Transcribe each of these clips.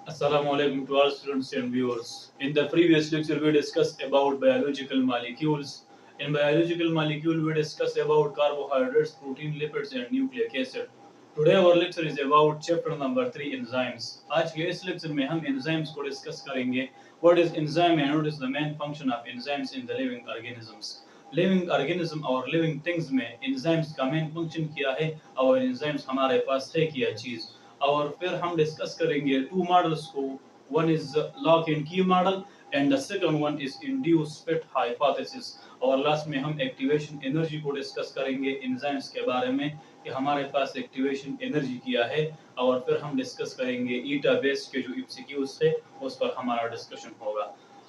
Assalamu alaikum to all students and viewers. In the previous lecture, we discussed about biological molecules. In biological molecule, we discussed about carbohydrates, protein, lipids, and nucleic acid. Today, our lecture is about chapter number 3, enzymes. आज के इस lecture में हम enzymes को discuss करेंगे. What is enzyme and what is the main function of enzymes in the living organisms? Living organism और living things में enzymes का main function क्या है और enzymes हमारे पास है क्या चीज़ और फिर हम डिस्कस करेंगे टू मॉडल्स को. वन इज लॉक एंड की model and the second one is induce fit hypothesis. और लास्ट में हम एक्टिवेशन एनर्जी को डिस्कस करेंगे एंजाइम्स के बारे में कि हमारे पास एक्टिवेशन एनर्जी क्या है और फिर हम डिस्कस करेंगे ईटा बेस के जो एमसीक्यूज थे उस पर हमारा डिस्कशन होगा.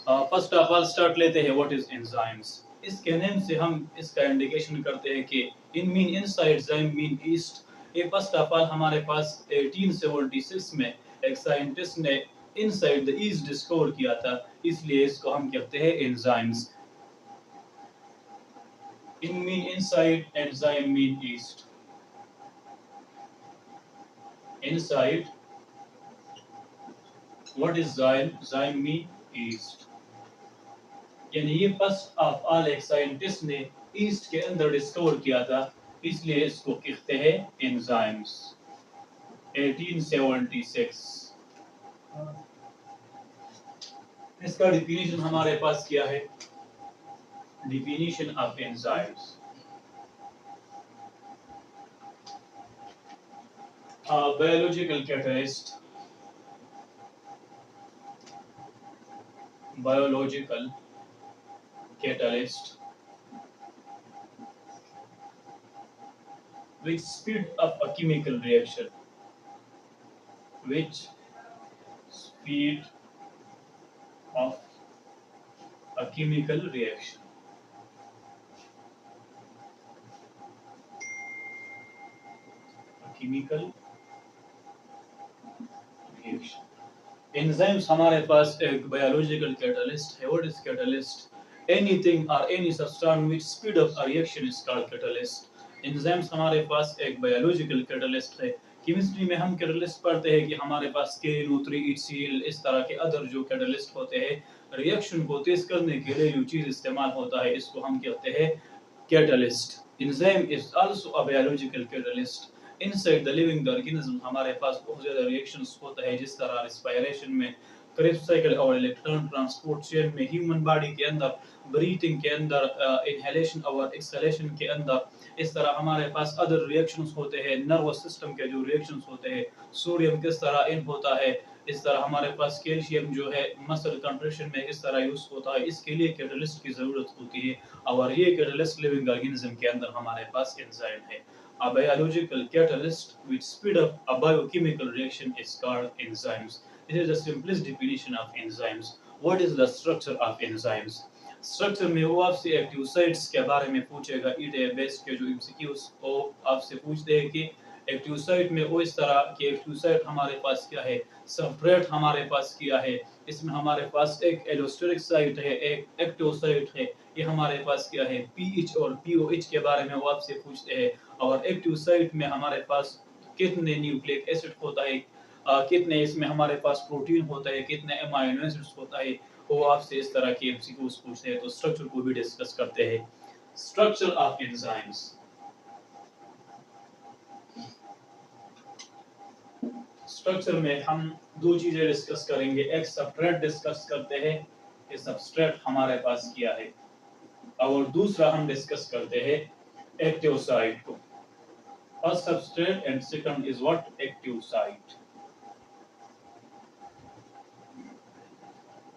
फर्स्ट ऑफ ऑल स्टार्ट लेते हैं व्हाट इज एंजाइम्स. इसके नेम से हम इसका इंडिकेशन करते हैं कि इन मीन इनसाइड जाइम मीन ईस्ट. ये फर्स्ट ऑफ ऑल हमारे पास 1876 में एक साइंटिस्ट ने इनसाइड द ईस्ट डिस्कवर किया था, इसलिए इसको हम कहते हैं enzymes. En mean inside and zyme mean yeast. Inside what is zyme? Zyme mean yeast. यानी ये फर्स्ट ऑफ ऑल एक साइंटिस्ट ने ईस्ट के अंदर डिस्कवर किया था, इसलिए इसको कहते हैं एंजाइम्स. 1876. इसका डिफिनीशन हमारे पास क्या है? Definition of enzymes. Biological catalyst. Biological catalyst which speed up a chemical reaction. Which speed up a chemical reaction. A chemical reaction. Enzymes हमारे पास एक biological catalyst है. What is catalyst? Anything or any substance which speed up a reaction is called catalyst. Enzymes हमारे पास एक biological catalyst है. Chemistry में हम catalyst पढ़ते हैं कि हमारे पास KNO3, HCl इस तरह के अदर जो कैटलिस्ट होते हैं रिएक्शन को तेज करने के लिए जो चीज इस्तेमाल होता है इसको हम कहते हैं catalyst. Enzyme is also a biological catalyst. Inside the living organism हमारे पास बहुत ज्यादा रिएक्शंस होता है, जिस तरह रेस्पिरेशन में, क्रेब्स साइकिल और इलेक्ट्रॉन ट्रांसपोर्ट चेन में, ह्यूमन बॉडी के अंदर, ब्रीथिंग के अंदर, इनहेलेशन और एक्सहेलेशन के अंदर. इस तरह हमारे पास अदर रिएक्शंस होते हैं. नर्वस सिस्टम के जो रिएक्शंस होते हैं, सोडियम किस तरह इन होता है, इस तरह हमारे पास कैल्शियम जो है मसल कंट्रैक्शन में किस तरह यूज होता है, इसके लिए कैटलिस्ट की जरूरत होती है और ये कैटलिस्ट लिविंग ऑर्गेनिज्म के अंदर हमारे पास एंजाइम है. A biological catalyst which speed up a biochemical reaction is called enzymes. This is the simplest definition of enzymes. What is the structure of enzymes? Structure में वो आपसे एक्टिव साइट्स के बारे में पूछेगा. ईटे बेस के जो एमसीक्यूज वो आपसे पूछते हैं कि एक्टिव साइट में वो इस तरह कि एक्टिव साइट हमारे पास क्या है, सबस्ट्रेट हमारे पास क्या है. इसमें हमारे पास एक एलोस्टेरिक साइट है, एक एक्टिव साइट है. ये हमारे पास क्या है, पीएच और पीओएच के बारे में वो आपसे पूछते हैं. और एक्टिव साइट में हमारे पास कितने न्यूक्लिक एसिड होता है, कितने इसमें हमारे पास प्रोटीन होता है, कितने अमाइनो एसिड्स होता है, वो आपसे इस तरह के एमसीक्यूज पूछते हैं. तो स्ट्रक्चर को भी डिस्कस करते हैं. Structure of enzymes. स्ट्रक्चर में हम दो चीजें डिस्कस करेंगे. एक सबस्ट्रेट डिस्कस करते हैं कि सबस्ट्रेट हमारे पास क्या है, और दूसरा हम डिस्कस करते हैं एक्टिव साइट को. First substrate and second is what? Active site.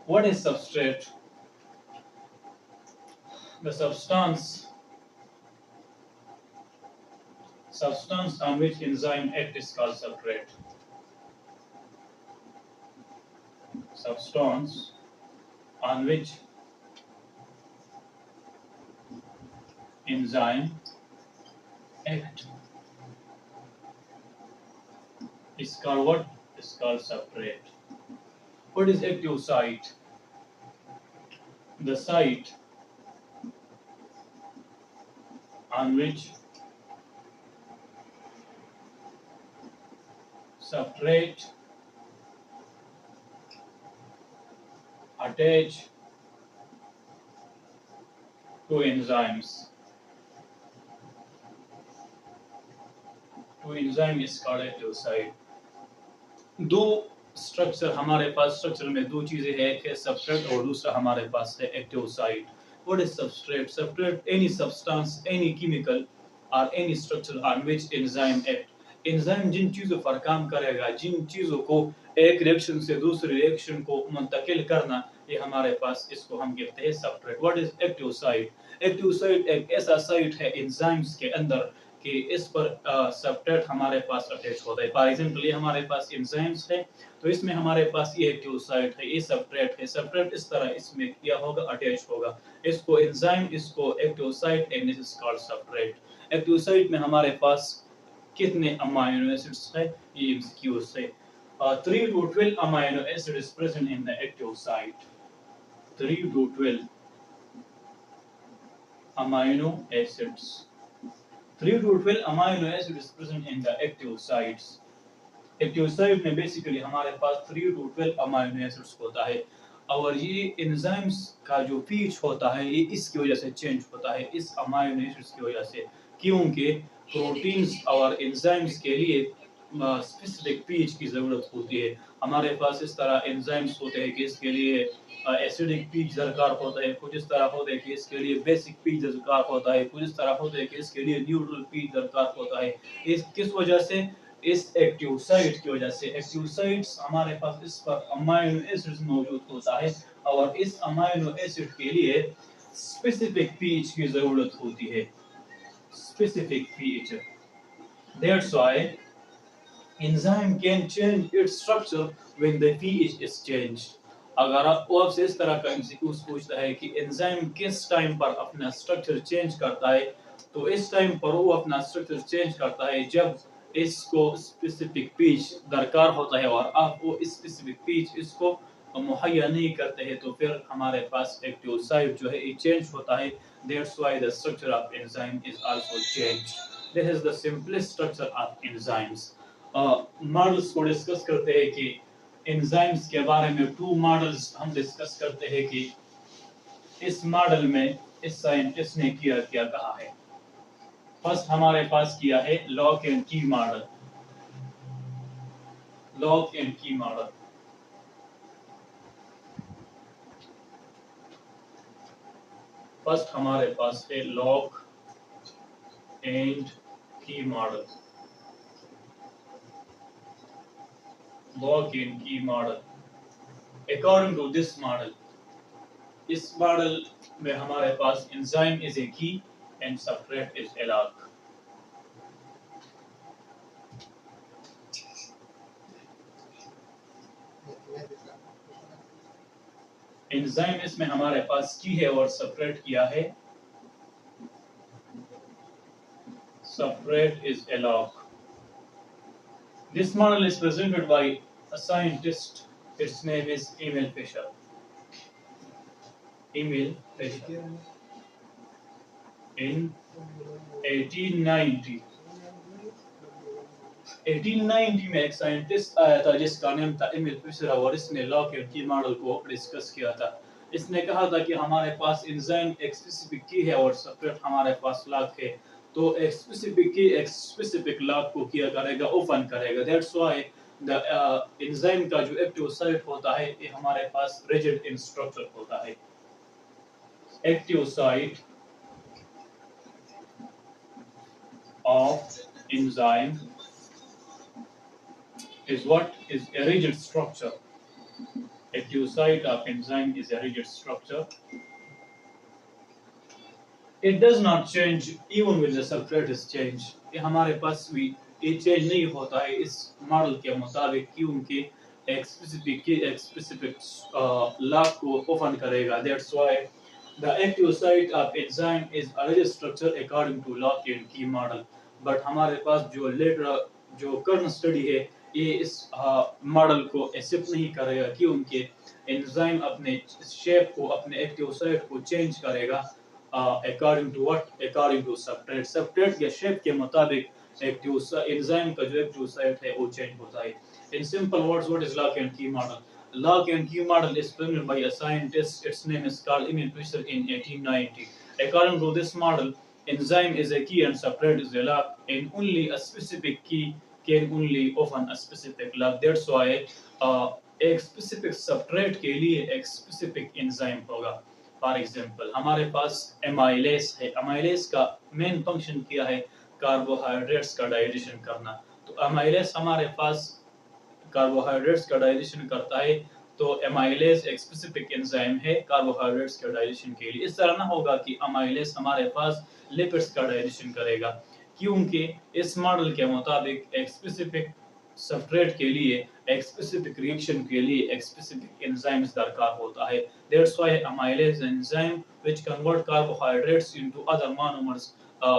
What is substrate? The substance on which enzyme act is called substrate. Substance on which enzyme act is called what? Is called substrate. What is active site? The site on which substrate attach to enzymes. To enzyme is called active site. दो structure हमारे पास structure में दो चीजें हैं, एक है substrate और दूसरा हमारे पास है active site. What is substrate? Substrate any substance, any chemical or any structure on which enzyme act. Enzyme जिन चीजों पर काम करेगा, जिन चीजों को एक रिएक्शन से दूसरे रिएक्शन को मुंतकिल करना, ये हमारे पास, इसको हम कहते हैं substrate. What is active site? Active site एक ऐसा साइट है एंजाइम्स के अंदर कि इस पर सबस्ट्रेट हमारे पास अटैच होता है. फॉर एग्जांपल, ये हमारे पास एंजाइम्स है, तो इसमें हमारे पास ये एक्टिव साइट है, ये सबस्ट्रेट है. सबस्ट्रेट इस तरह इसमें क्या होगा, अटैच होगा. इसको एंजाइम, इसको active site, and this is called substrate. Active site में हमारे पास कितने अमाइनो एसिड्स है, ये एमसीक्यूज है. 3 to 12 amino acid is present in the active site. 3 to 12 amino acids. 3 to 12 amino acid is present in the active sites. Active site में basically हमारे पास 3 to 12 amino acids होता है. और ये एंजाइम्स का जो पीच होता है, ये इसकी वजह से चेंज होता है, इस अमाइनो एसिड्स की वजह से, क्योंकि प्रोटीन्स और एंजाइम्स के लिए स्पेसिफिक पीच की जरूरत होती है. हमारे पास इस तरह एंजाइम्स होते हैं कि इसके लिए एसिडिक पीच दरकार होता है, कुछ इस तरह होता है कि इसके लिए बेसिक पीच दरकार होता है, कुछ इस तरह होता है कि इसके लिए न्यूट्रल पीच दरकार होता है. इस किस वजह से? इस एक्टिव साइट की वजह से. एक्टिव साइट्स हमारे पास, इस पर अमाइनो एसिड्स मौजूद होता है और इस अमाइनो एसिड के लिए स्पेसिफिक पीच की जरूरत होती है, specific peach. That's why enzyme can change its structure when the pH is changed. अगर आपसे इस तरह का एमसीक्यूज पूछता है कि एंजाइम किस टाइम पर अपना स्ट्रक्चर चेंज करता है, तो इस टाइम पर वो अपना स्ट्रक्चर चेंज करता है जब इसको स्पेसिफिक पीच दरकार होता है और आप वो स्पेसिफिक पीच इसको मुहैया नहीं करते हैं, तो फिर हमारे पास एक्टिव साइट जो है ये चेंज होता है. That's why the structure of enzyme is also changed. This is the simplest structure of enzymes. Models को डिस्कस करते हैं कि एंजाइम्स के बारे में 2 मॉडल्स हम डिस्कस करते हैं कि इस मॉडल में इस साइंटिस्ट ने क्या क्या कहा है. फर्स्ट हमारे पास किया है लॉक एंड की मॉडल. लॉक एंड की मॉडल. फर्स्ट हमारे पास है लॉक एंड की model. Lock and key model. According to this model, इस मॉडल में हमारे पास enzyme is a key and substrate is a lock. enzyme इसमें हमारे पास की है और substrate क्या है? Substrate is a lock. This model is presented by a scientist. Its name is Emil Fischer. Emil Fischer. In 1890. 1890 में एक साइंटिस्ट आया था जिसका नाम था एमिल फिशर और इसने लॉक एंड की मॉडल को डिस्कस किया था. इसने कहा था कि हमारे पास एंजाइम एक स्पेसिफिक की है और सबस्ट्रेट हमारे पास लॉक है, तो एक स्पेसिफिक की एक स्पेसिफिक लॉक को किया करेगा, ओपन करेगा. दैट्स व्हाई द एंजाइम का जो एक्टिव साइट होता है ये हमारे पास रिजिड इन स्ट्रक्चर होता है. Active site of enzyme is what is a rigid structure. Active site of enzyme is a rigid structure. It does not change even when the substrate is changed. ये हमारे पास भी ये change नहीं होता है इस मॉडल के मुताबिक, क्योंकि एक स्पेसिफिक लॉक को ओपन करेगा. That's why the active site of enzyme is a rigid structure according to lock and key model. But हमारे पास जो करंट स्टडी है ये इस मॉडल को एक्सेप्ट नहीं करेगा, क्योंकि एंजाइम अपने शेप को, अपने एक्टिव साइट को चेंज करेगा according to what, according to substrate. Substrate के शेप के मुताबिक एक्टिव एंजाइम का जो एक्टिव साइट है वो चेंज होता है. In simple words, what is lock and की model? lock and key model is presented by a scientist. Its name is called Emil Fischer in 1890. According to this model, enzyme is a key and substrate is a lock, and only a specific key can only open a specific lock. That's why एक specific substrate के लिए एक specific enzyme होगा. For example हमारे पास amylase है. Amylase का main function क्या है? कार्बोहाइड्रेट्स का डाइजेशन करना. तो एमाइलेस हमारे पास कार्बोहाइड्रेट्स का डाइजेशन करता है. तो एमाइलेस एक स्पेसिफिक एंजाइम है कार्बोहाइड्रेट्स के डाइजेशन के लिए. इस तरह ना होगा कि एमाइलेस हमारे पास लिपिड्स का डाइजेशन करेगा, क्योंकि इस मॉडल के मुताबिक एक स्पेसिफिक सबस्ट्रेट के लिए एक स्पेसिफिक रिएक्शन के लिए एक स्पेसिफिक एंजाइम्स दरकार होता है. That's why amylase enzyme which convert carbohydrates into other monomers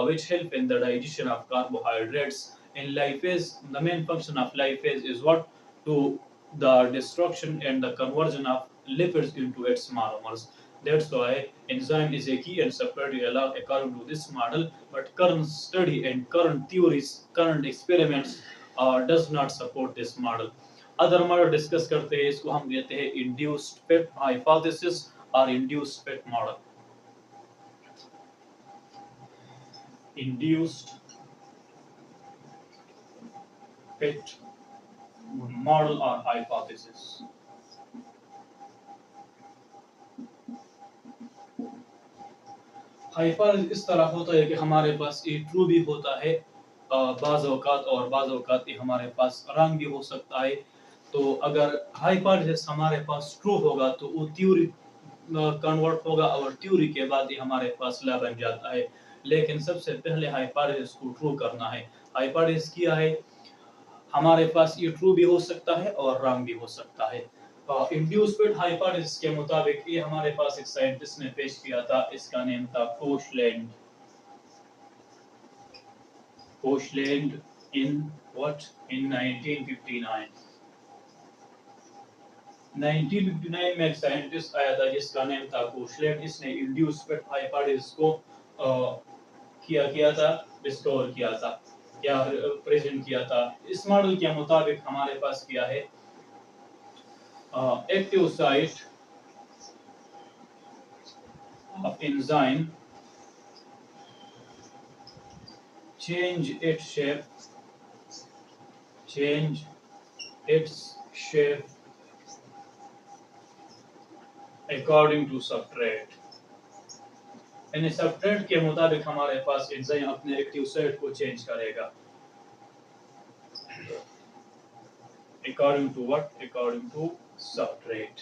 which help in the digestion of carbohydrates. In lipase, the main function of lipase is what? To the destruction and the conversion of lipids into its monomers. That's why enzyme is a key and separate along according to this model. But current study and current theories, current experiments does not support this model. Other model discuss करते हैं. इसको हम कहते हैं induced पेट hypothesis और induced पेट model. Induced पेट model और hypothesis. Hypothesis इस तरह होता है कि हमारे पास ये ट्रू भी होता है बाज़ औक़ात, और बाज़ औक़ात ये हमारे पास रॉन्ग भी हो सकता है. तो अगर हाइपोथेसिस हमारे पास ट्रू होगा तो वो थ्योरी कन्वर्ट होगा, और थ्योरी के बाद ही हमारे पास लॉ बन जाता है. लेकिन सबसे पहले हाइपोथेसिस को ट्रू करना है. हाइपोथेसिस क्या है? हमारे पास ये ट्रू भी हो सकता है और रॉन्ग भी हो सकता है. इंड्यूस्ड हाइपोथेसिस के मुताबिक ये हमारे पास एक साइंटिस्ट ने पेश किया था. इसका नेम था Koshland. Koshland in what? In 1959. 1959 में एक साइंटिस्ट आया था जिसका नाम था कोशलैंड. इसने इंड्यूस्ड हाइपोथेसिस को किया था, डिस्कवर किया था, क्या प्रेजेंट किया था. इस मॉडल के मुताबिक हमारे पास क्या है? Active site of enzyme change its shape according to substrate. यानी सबस्ट्रेट के मुताबिक हमारे पास एंजाइम अपने एक्टिव साइट को चेंज करेगा. According to what? According to substrate.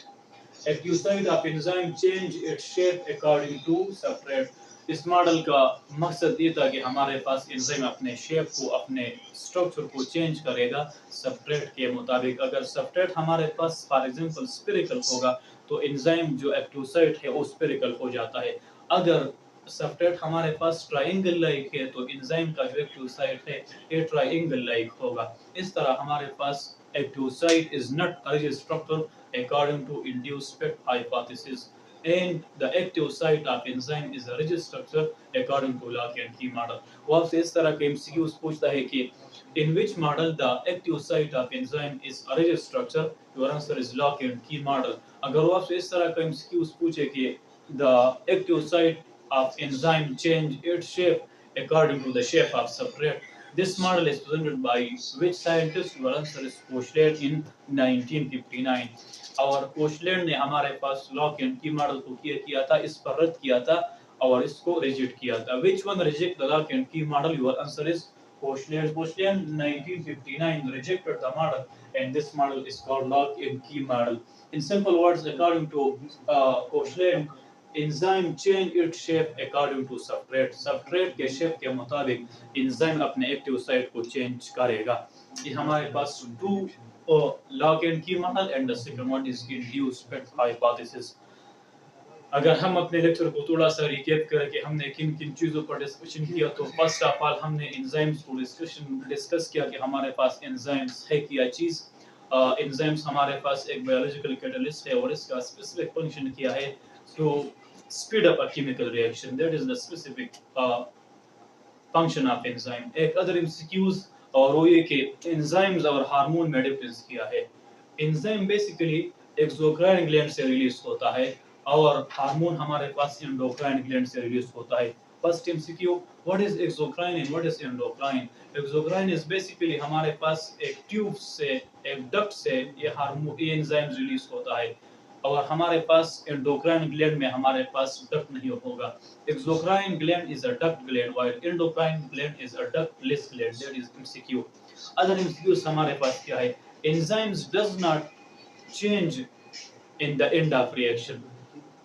Active site of enzyme change its shape according to substrate. इस model का मकसद ये था कि हमारे पास एंजाइम अपने शेप को, अपने स्ट्रक्चर को चेंज करेगा सबस्ट्रेट के मुताबिक. अगर सबस्ट्रेट हमारे पास फॉर एग्जांपल स्फेरिकल होगा तो एंजाइम जो एक्टिव साइट है वो स्फेरिकल हो जाता है. अगर सबस्ट्रेट हमारे पास ट्रायंगल लाइक है तो एंजाइम का जो एक्टिव साइट है ये ट्रायंगल लाइक होगा. इस तरह हमारे पास active site is not a rigid structure according to induced pet hypothesis, and the active site of enzyme is a rigid structure according to lock and key model. वो आपसे इस तरह के MCQs पूछता है कि in which model the active site of enzyme is a rigid structure, your answer is lock and key model. अगर वो आपसे इस तरह का MCQs पूछे कि the active site of enzyme change its shape according to the shape of substrate, this model is presented by which scientist? Your answer is Koshland in 1959. और Koshland ने हमारे पास लॉक एंड की मॉडल को किया था, इस पर रद्द किया था और इसको रिजेक्ट किया था. Which one reject the lock and key model? Your answer is Koshland. Koshland 1959 rejected the model, and this model is called lock and key model. In simple words, according to Koshland, enzyme change its shape according to substrate. Substrate के shape के मुताबिक enzyme अपने active site को change करेगा. ये हमारे पास to lock and की model and the second one is induced pet hypothesis. अगर हम अपने लेक्चर को थोड़ा सा रिकैप करें कि हमने किन किन चीज़ों पर डिस्कशन किया, तो फर्स्ट ऑफ ऑल हमने एंजाइम्स को डिस्कस किया कि हमारे पास एंजाइम्स है क्या चीज़. एंजाइम्स हमारे पास एक बायोलॉजिकल कैटलिस्ट है और इसका स्पेसिफिक फंक्शन क्या है? To speed up a chemical reaction. That is the specific function of enzyme. एक other MCQs और वो ये कि enzymes और हार्मोन में डिफरेंस किया है. Enzyme basically एक्सोक्राइन ग्लैंड से रिलीज होता है, और हार्मोन हमारे पास एंडोक्राइन ग्लैंड से रिलीज होता है। First MCQ, what is exocrine and what is endocrine? Exocrine is basically हमारे पास एक ट्यूब से, एक डक्ट से ये हार्मोन, ये एंजाइम रिलीज होता है, और हमारे पास एंडोक्राइन ग्लैंड में हमारे पास डक्ट नहीं होगा। Exocrine gland is a duct gland while endocrine gland is a ductless gland. That is MCQ. Other MCQs हमारे पास क्या है? Enzymes does not change in the end of reaction.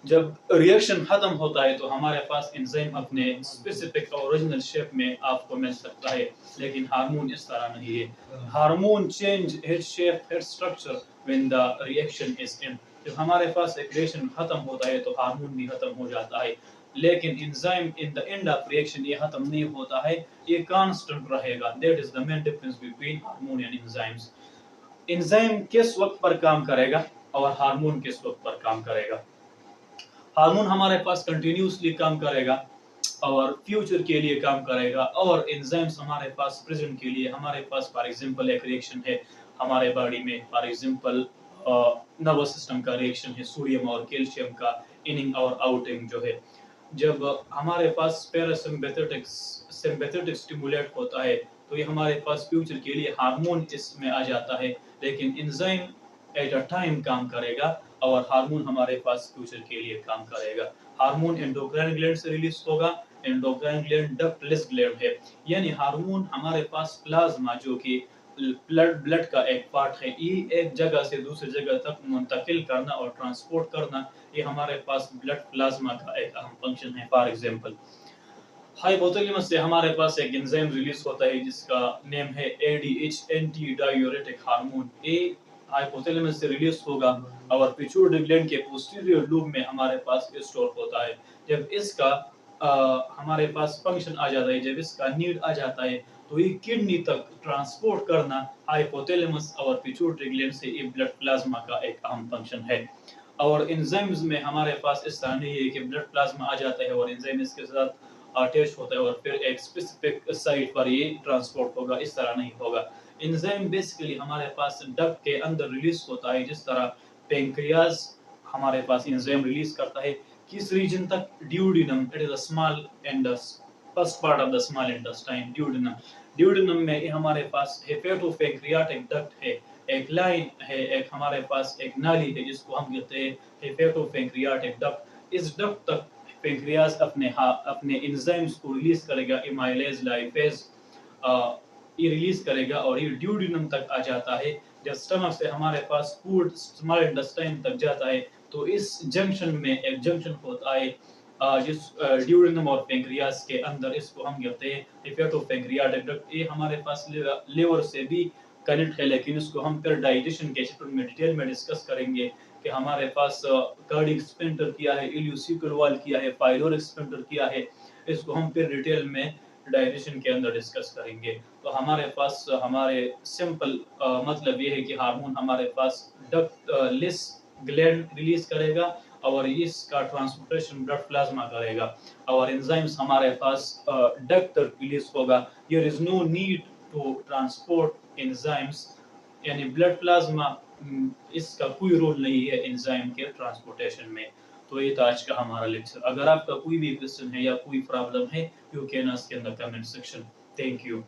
जब रिएक्शन खत्म होता है तो हमारे पास एंजाइम अपने स्पेसिफिक ओरिजिनल शेप में आपको मिल सकता है, लेकिन हार्मोन इस तरह नहीं है। Hormone change its shape, its structure when the reaction is and. जब हमारे पास एक रिएक्शन खत्म होता है तो हार्मोन भी खत्म हो जाता है, लेकिन enzyme in the end of reaction ये खत्म नहीं होता है, ये कांस्टेंट रहेगा। That is the main difference between hormone and enzymes. Enzyme किस वक्त पर काम करेगा और हार्मोन किस वक्त पर काम करेगा? हार्मोन हमारे पास कंटिन्यूसली काम करेगा और फ्यूचर के लिए काम करेगा, और एंजाइम्स हमारे पास प्रेजेंट के लिए। हमारे पास फॉर एग्जांपल एक रिएक्शन है हमारे बॉडी में, फॉर एग्जांपल नर्वस सिस्टम का रिएक्शन है, सोडियम और कैल्शियम का इनिंग और आउटिंग जो है। जब हमारे पास पैरासिम्पैथेटिक सिंपैथेटिक स्टिमुलेट होता है तो ये हमारे पास फ्यूचर के लिए हार्मोन इसमें आ जाता है, लेकिन एंजाइम एट अ टाइम काम करेगा और हार्मोन हमारे पास फ्यूचर के लिए काम करेगा। हार्मोन एंडोक्राइन ग्लैंड से रिलीज होगा। एंडोक्राइन ग्लैंड डक्टलेस ग्लैंड है, यानी हार्मोन हमारे पास प्लाज्मा जो कि ब्लड का एक पार्ट है, ये एक जगह से दूसरी जगह तक मुंतकिल करना और ट्रांसपोर्ट करना, ये हमारे पास ब्लड प्लाज्मा का एक अहम फंक्शन है। फॉर एग्जांपल हाइपोथैलेमस से हमारे पास एक एंजाइम रिलीज होता है जिसका नेम है एडीएच, एंटी डायूरेटिक हार्मोन। ए हाइपोथैलेमस से रिलीज होगा और पिट्यूटरी ग्लैंड के पोस्टीरियर लूप में हमारे पास स्टोर होता है। जब इसका हमारे पास फंक्शन आ जाता है, जब इसका नीड आ जाता है, तो ये किडनी तक ट्रांसपोर्ट करना हाइपोथैलेमस और पिट्यूटरी ग्लैंड से ये ब्लड प्लाज्मा का एक अहम फंक्शन है। और एंजाइम्स में हमारे पास इस तरह नहीं है कि ब्लड प्लाज्मा आ जाता है और एंजाइम इसके साथ अटैच होता है और फिर एक स्पेसिफिक साइट पर ये ट्रांसपोर्ट होगा, इस तरह नहीं होगा। एंजाइम बेसिकली हमारे पास डक्ट के अंदर रिलीज होता है, जिस तरह पेंक्रियाज हमारे पास एंजाइम रिलीज करता है। किस रीजन तक? Duodenum, it is a small and first part of the small intestine, duodenum. Duodenum में ये हमारे पास हेपेटोपेंक्रियाटिक डक्ट है, एक लाइन है, एक हमारे पास एक नाली है जिसको हम कहते हैं हेपेटोपेंक्रियाटिक डक्ट। इस डक्ट तक पेंक्रियाज अपने एंजाइम्स को रिलीज करेगा, एमाइलेज, लाइपेज, ये रिलीज करेगा और ये ड्यूडेनम तक आ जाता है। जब स्टमक से हमारे पास फूड स्मॉल इंटेस्टाइन तक जाता है तो इस जंक्शन में एक जंक्शन होता है जिस ड्यूडेनम और पेंक्रियाज के अंदर, इसको हम कहते हैं हेपेटोपेंक्रियाटिक डक्ट। ये हमारे पास लिवर से भी कनेक्ट है, लेकिन इसको हम फिर डाइजेशन के चैप्टर में डिटेल में डिस्कस करेंगे कि हमारे पास कार्डियक स्फिंक्टर किया है, इलियोसिकल वॉल किया है, पाइलोरिक स्फिंक्टर किया है। इसको हम फिर डिटेल में डाइजेशन के अंदर डिस्कस करेंगे। तो हमारे पास हमारे सिंपल मतलब ये है कि हार्मोन हमारे पास डक्टलेस ग्लैंड रिलीज करेगा और इसका ट्रांसपोर्टेशन ब्लड प्लाज्मा करेगा, और एंजाइम्स हमारे पास डक्ट रिलीज होगा। There is no need to transport enzymes, यानी ब्लड प्लाज्मा इसका कोई रोल नहीं है एंजाइम के ट्रांसपोर्टेशन में। तो ये था आज का हमारा लेक्चर। अगर आपका कोई भी क्वेश्चन है या कोई प्रॉब्लम है, you can ask in the comment section. Thank you.